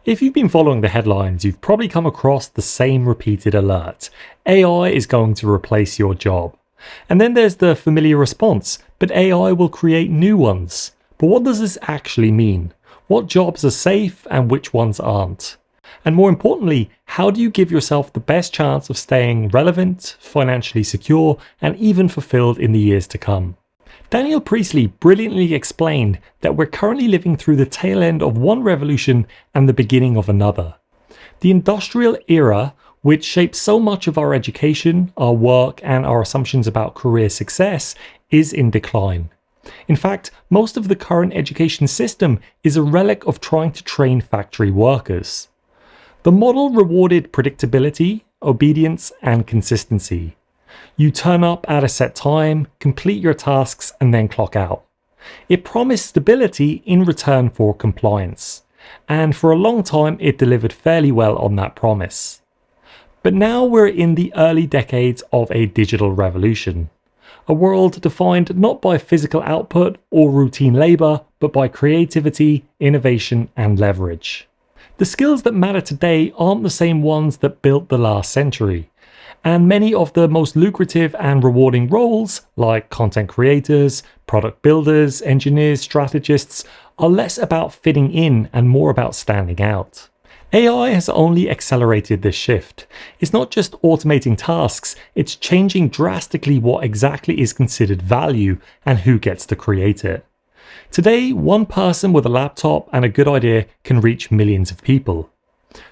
If you've been following the headlines, you've probably come across the same repeated alert. AI is going to replace your job. And then there's the familiar response, but AI will create new ones. But what does this actually mean? What jobs are safe and which ones aren't? And more importantly, how do you give yourself the best chance of staying relevant, financially secure, and even fulfilled in the years to come? Daniel Priestley brilliantly explained that we're currently living through the tail end of one revolution and the beginning of another. The industrial era, which shapes so much of our education, our work, and our assumptions about career success, is in decline. In fact, most of the current education system is a relic of trying to train factory workers. The model rewarded predictability, obedience, and consistency. You turn up at a set time, complete your tasks, and then clock out. It promised stability in return for compliance, and for a long time it delivered fairly well on that promise. But now we're in the early decades of a digital revolution, a world defined not by physical output or routine labor, but by creativity, innovation, and leverage. The skills that matter today aren't the same ones that built the last century. And many of the most lucrative and rewarding roles, like content creators, product builders, engineers, strategists, are less about fitting in and more about standing out. AI has only accelerated this shift. It's not just automating tasks, it's changing drastically what exactly is considered value and who gets to create it. Today, one person with a laptop and a good idea can reach millions of people.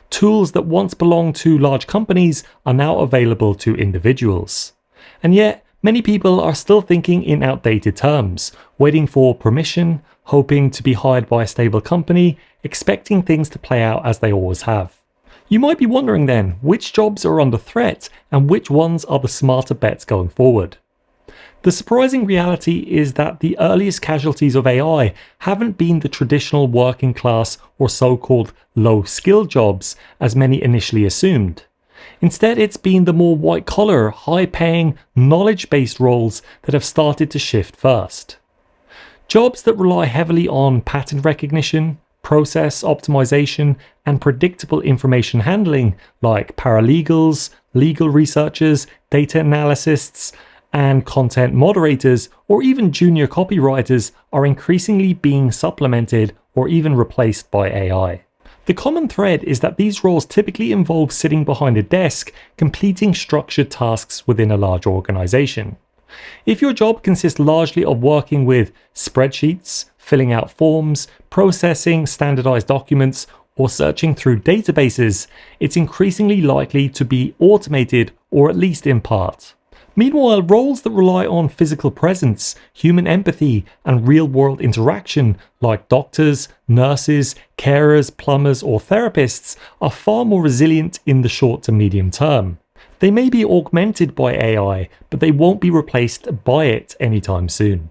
Tools that once belonged to large companies are now available to individuals. And yet, many people are still thinking in outdated terms, waiting for permission, hoping to be hired by a stable company, expecting things to play out as they always have. You might be wondering then, which jobs are under threat and which ones are the smarter bets going forward? The surprising reality is that the earliest casualties of AI haven't been the traditional working class or so-called low-skill jobs as many initially assumed. Instead, it's been the more white-collar, high-paying, knowledge-based roles that have started to shift first. Jobs that rely heavily on pattern recognition, process optimization, and predictable information handling, like paralegals, legal researchers, data analysts, and content moderators, or even junior copywriters, are increasingly being supplemented or even replaced by AI. The common thread is that these roles typically involve sitting behind a desk, completing structured tasks within a large organization. If your job consists largely of working with spreadsheets, filling out forms, processing standardized documents, or searching through databases, it's increasingly likely to be automated, or at least in part. Meanwhile, roles that rely on physical presence, human empathy, and real-world interaction, like doctors, nurses, carers, plumbers, or therapists, are far more resilient in the short to medium term. They may be augmented by AI, but they won't be replaced by it anytime soon.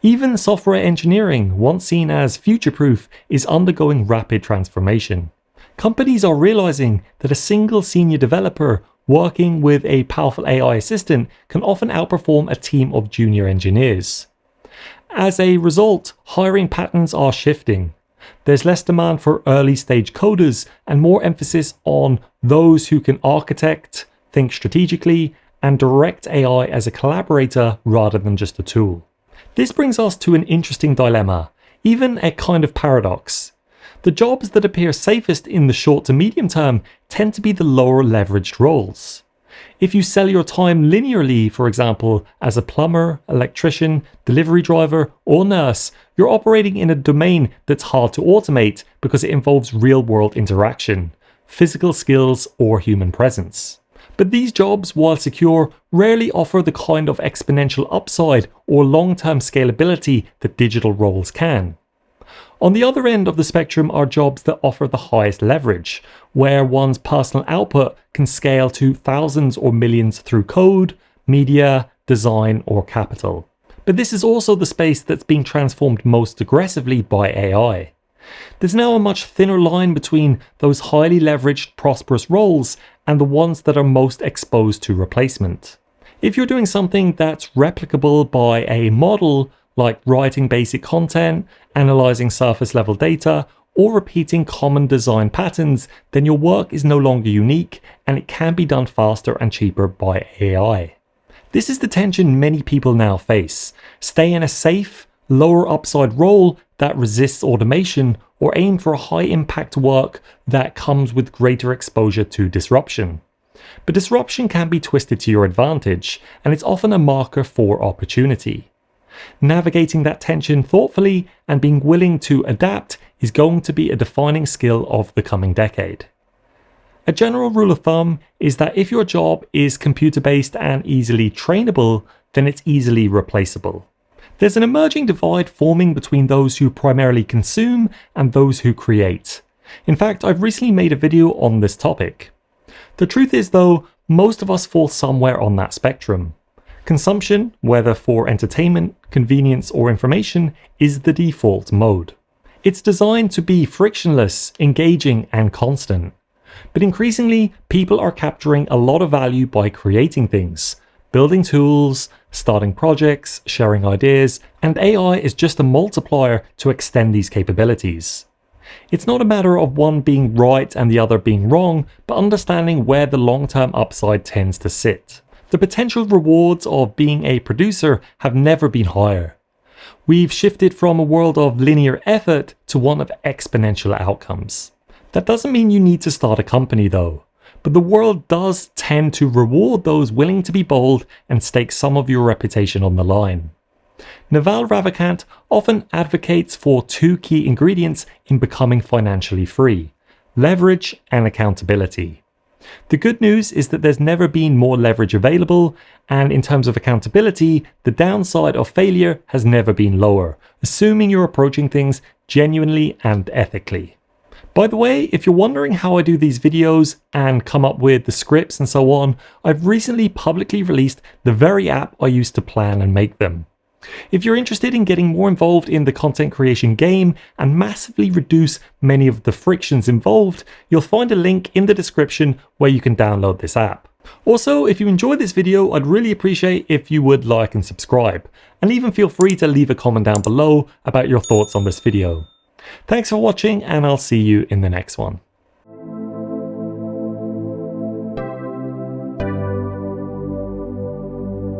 Even software engineering, once seen as future-proof, is undergoing rapid transformation. Companies are realizing that a single senior developer working with a powerful AI assistant can often outperform a team of junior engineers. As a result, hiring patterns are shifting. There's less demand for early stage coders and more emphasis on those who can architect, think strategically, and direct AI as a collaborator rather than just a tool. This brings us to an interesting dilemma, even a kind of paradox. The jobs that appear safest in the short to medium term tend to be the lower leveraged roles. If you sell your time linearly, for example, as a plumber, electrician, delivery driver, or nurse, you're operating in a domain that's hard to automate because it involves real-world interaction, physical skills, or human presence. But these jobs, while secure, rarely offer the kind of exponential upside or long-term scalability that digital roles can. On the other end of the spectrum are jobs that offer the highest leverage, where one's personal output can scale to thousands or millions through code, media, design, or capital. But this is also the space that's being transformed most aggressively by AI. There's now a much thinner line between those highly leveraged, prosperous roles and the ones that are most exposed to replacement. If you're doing something that's replicable by a model, like writing basic content, analyzing surface level data, or repeating common design patterns, then your work is no longer unique and it can be done faster and cheaper by AI. This is the tension many people now face. Stay in a safe, lower upside role that resists automation, or aim for a high impact work that comes with greater exposure to disruption. But disruption can be twisted to your advantage, and it's often a marker for opportunity. Navigating that tension thoughtfully and being willing to adapt is going to be a defining skill of the coming decade. A general rule of thumb is that if your job is computer-based and easily trainable, then it's easily replaceable. There's an emerging divide forming between those who primarily consume and those who create. In fact, I've recently made a video on this topic. The truth is though, most of us fall somewhere on that spectrum. Consumption, whether for entertainment, convenience, or information, is the default mode. It's designed to be frictionless, engaging, and constant. But increasingly, people are capturing a lot of value by creating things, building tools, starting projects, sharing ideas, and AI is just a multiplier to extend these capabilities. It's not a matter of one being right and the other being wrong, but understanding where the long-term upside tends to sit. The potential rewards of being a producer have never been higher. We've shifted from a world of linear effort to one of exponential outcomes. That doesn't mean you need to start a company though, but the world does tend to reward those willing to be bold and stake some of your reputation on the line. Naval Ravikant often advocates for two key ingredients in becoming financially free: leverage and accountability. The good news is that there's never been more leverage available, and in terms of accountability, the downside of failure has never been lower, assuming you're approaching things genuinely and ethically. By the way, if you're wondering how I do these videos and come up with the scripts and so on, I've recently publicly released the very app I used to plan and make them. If you're interested in getting more involved in the content creation game and massively reduce many of the frictions involved, you'll find a link in the description where you can download this app. Also, if you enjoyed this video, I'd really appreciate if you would like and subscribe, and even feel free to leave a comment down below about your thoughts on this video. Thanks for watching, and I'll see you in the next one.